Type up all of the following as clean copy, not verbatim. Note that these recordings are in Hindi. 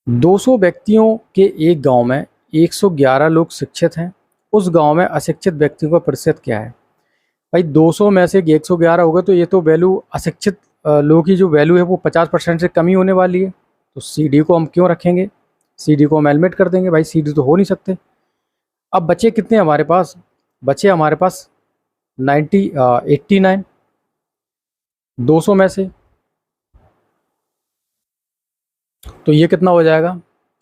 200 व्यक्तियों के एक गांव में 111 लोग शिक्षित हैं। उस गांव में अशिक्षित व्यक्तियों का प्रतिशत क्या है? भाई 200 में से 111 होगा तो ये तो वैल्यू अशिक्षित लोगों की जो वैल्यू है वो 50% से कम ही होने वाली है। तो सी डी को हम क्यों रखेंगे? सी डी को हम एलिमिनेट कर देंगे। भाई सी डी तो हो नहीं सकते। अब बचे कितने हमारे पास? बचे हमारे पास 89 200 में से। तो ये कितना हो जाएगा?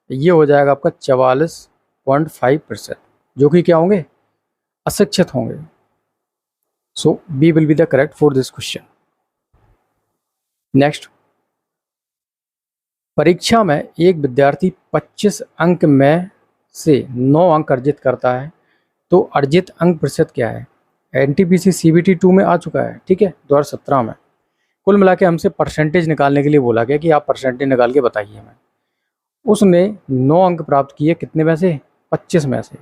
ये हो जाएगा आपका 44.5%, जो कि क्या होंगे? अशिक्षित होंगे। So B will be the correct for this question. Next, परीक्षा में एक विद्यार्थी 25 अंक में से 9 अंक अर्जित करता है तो अर्जित अंक प्रतिशत क्या है? एनटीपीसी सीबीटी 2 में आ चुका है, ठीक है, 2017 में। कुल मिला के हमसे परसेंटेज निकालने के लिए बोला गया कि आप परसेंटेज निकाल के बताइए हमें। उसने 9 अंक प्राप्त किए, कितने में से? 25 में से।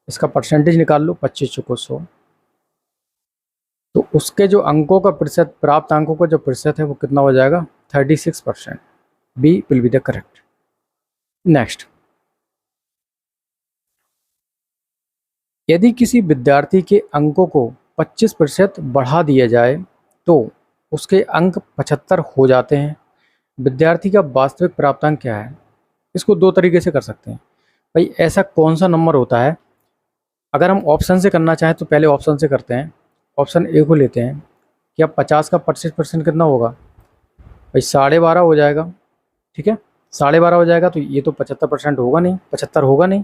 इसका परसेंटेज निकाल लो, 25 चुको 100। तो उसके जो अंकों का प्रतिशत, प्राप्त अंकों का जो प्रतिशत है वो कितना हो जाएगा? 36%। B will be the correct. Next, यदि किसी विद्यार्थी के अंकों को 25% बढ़ा दिया जाए तो उसके अंक 75 हो जाते हैं। विद्यार्थी का वास्तविक प्राप्तांक क्या है? इसको दो तरीके से कर सकते हैं। भाई ऐसा कौन सा नंबर होता है? अगर हम ऑप्शन से करना चाहें तो पहले ऑप्शन से करते हैं। ऑप्शन ए को लेते हैं। क्या 50 का 25% कितना होगा? भाई 12.5 हो जाएगा, ठीक है, 12.5 हो जाएगा। तो ये तो 75% होगा नहीं, 75 होगा नहीं।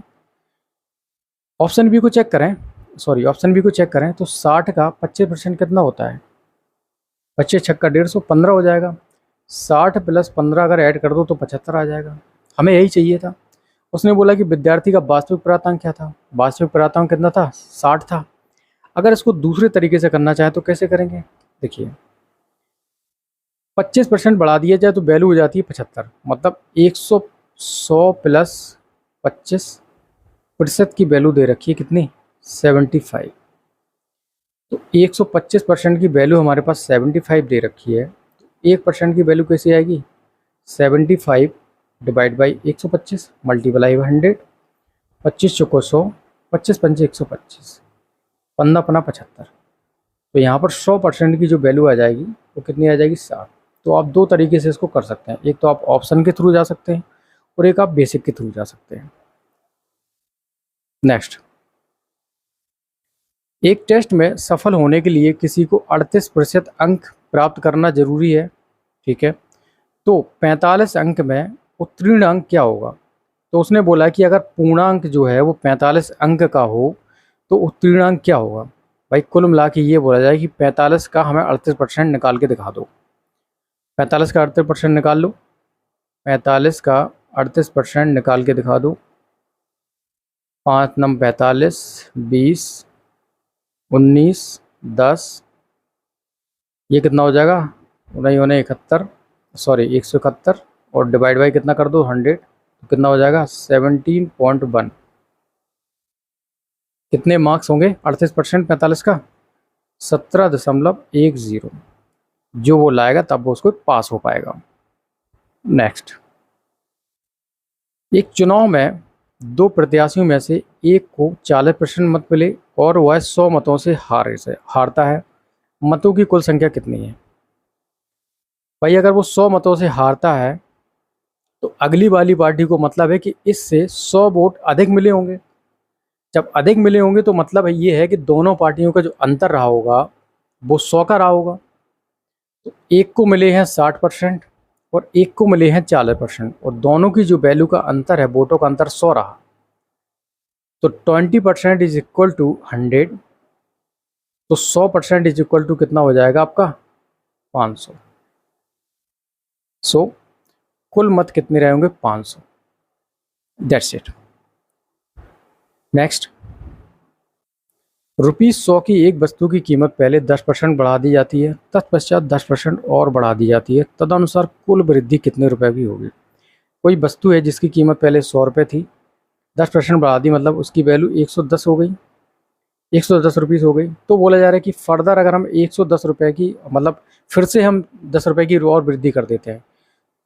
ऑप्शन बी को चेक करें, सॉरी ऑप्शन बी को चेक करें तो 60 का 25% कितना होता है? 25 छक्का 150, 15 हो जाएगा। 60 प्लस 15 अगर ऐड कर दो तो 75 आ जाएगा। हमें यही चाहिए था। उसने बोला कि विद्यार्थी का वास्तविक प्राप्तांक क्या था? वास्तविक प्राप्तांक कितना था? 60 था। अगर इसको दूसरे तरीके से करना चाहे तो कैसे करेंगे? देखिए, 25% बढ़ा दिया जाए तो वैल्यू हो जाती है 75, मतलब 100 प्लस 25% की वैल्यू दे रखी है कितनी? 75। तो 125% की वैल्यू हमारे पास 75 दे रखी है। 1% की वैल्यू कैसे आएगी? 75 डिवाइड बाई 125 मल्टीप्लाई 100, 25 चौको 100, 25 पंचे 125, 15 75। तो यहाँ पर 100% की जो वैल्यू आ जाएगी वो कितनी आ जाएगी? 60। तो आप दो तरीके से इसको कर सकते हैं। एक तो आप ऑप्शन के थ्रू जा सकते हैं और एक आप बेसिक के थ्रू जा सकते हैं। नेक्स्ट, एक टेस्ट में सफल होने के लिए किसी को 38% अंक प्राप्त करना जरूरी है, ठीक है, तो 45 अंक में उत्तीर्ण अंक क्या होगा? तो उसने बोला कि अगर पूर्णांक जो है वो 45 अंक का हो तो उत्तीर्ण अंक क्या होगा? भाई कुल मिला के ये बोला जाए कि 45 का हमें 38% निकाल के दिखा दो। 45 का 38% निकाल लो। 45 का 38% निकाल के दिखा दो। 5 नम 45, 20, 19, 10, ये कितना हो जाएगा? 71, सॉरी 171, और डिवाइड बाई कितना कर दो? 100, तो कितना हो जाएगा? 17.1। कितने मार्क्स होंगे 38% 45 का? 17.10। जो वो लाएगा तब वो उसको पास हो पाएगा। नेक्स्ट, एक चुनाव में दो प्रत्याशियों में से एक को 40% मत मिले और वह 100 मतों से हारता है। मतों की कुल संख्या कितनी है? भाई अगर वो 100 मतों से हारता है तो अगली वाली पार्टी को मतलब है कि इससे 100 वोट अधिक मिले होंगे। जब अधिक मिले होंगे तो मतलब ये है कि दोनों पार्टियों का जो अंतर रहा होगा वो 100 का रहा होगा। तो एक को मिले हैं 60% और एक को मिले हैं 40%, और दोनों की जो वैल्यू का अंतर है, वोटों का अंतर 100 रहा। तो 20% इज इक्वल टू 100। तो 100% इज इक्वल टू कितना हो जाएगा आपका? 500। सो कुल मत कितने रहे होंगे? 500। That's it. नेक्स्ट, ₹100 की एक वस्तु की कीमत पहले 10% बढ़ा दी जाती है, तत्पश्चात 10% और बढ़ा दी जाती है, तदनुसार कुल वृद्धि कितने रुपए की होगी? कोई वस्तु है जिसकी कीमत पहले 100 रुपये थी, 10% बढ़ा दी, मतलब उसकी वैल्यू 110 हो गई, 110 रुपीज़ हो गई। तो बोला जा रहा है कि फर्दर अगर हम 110 रुपये की, मतलब फिर से हम 10 रुपये की और वृद्धि कर देते हैं,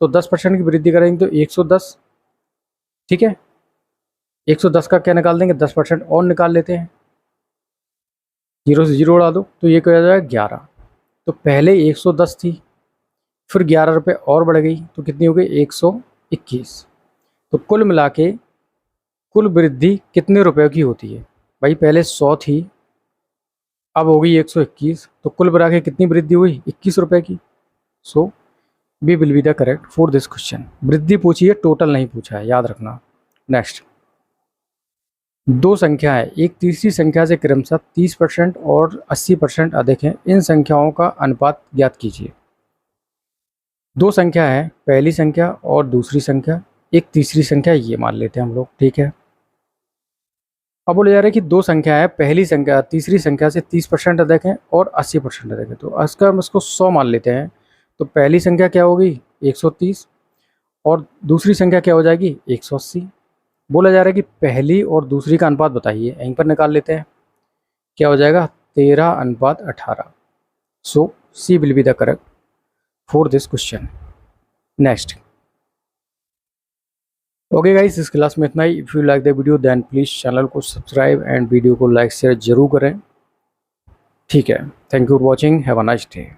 तो 10% की वृद्धि करेंगे तो 110, ठीक है, 110 का क्या निकाल देंगे, 10% और निकाल लेते हैं, 0 से 0 उड़ा दो तो ये क्या हो जाएगा 11। तो पहले 110 थी, फिर 11 रुपये और बढ़ गई तो कितनी हो गई 121। तो कुल मिला के कुल वृद्धि कितने रुपए की होती है भाई, पहले 100 थी, अब हो गई 121, तो कुल मिला के कितनी वृद्धि हुई 21 रुपए की। So B will be the correct for this question. वृद्धि पूछी है, टोटल नहीं पूछा है, याद रखना। नेक्स्ट, दो संख्या है, एक तीसरी संख्या से क्रमशः 30% और 80% अधिक है, इन संख्याओं का अनुपात ज्ञात कीजिए। दो संख्या है, पहली संख्या और दूसरी संख्या, एक तीसरी संख्या, ये मान लेते हैं हम लोग, ठीक है। अब बोले जा रहे हैं कि दो संख्या है, पहली संख्या तीसरी संख्या से 30% अधिक है और 80% अधिक है, तो इसका हम इसको 100 मान लेते हैं। तो पहली संख्या क्या होगी 130 और दूसरी संख्या क्या हो जाएगी 180। बोला जा रहा है कि पहली और दूसरी का अनुपात बताइए, यहीं पर निकाल लेते हैं, क्या हो जाएगा 13:18। So C will be the correct for this question. Next, okay guys, इस क्लास में इतना ही। If you like the video then please channel को सब्सक्राइब एंड वीडियो को लाइक शेयर जरूर करें, ठीक है। Thank you for watching, have a nice day.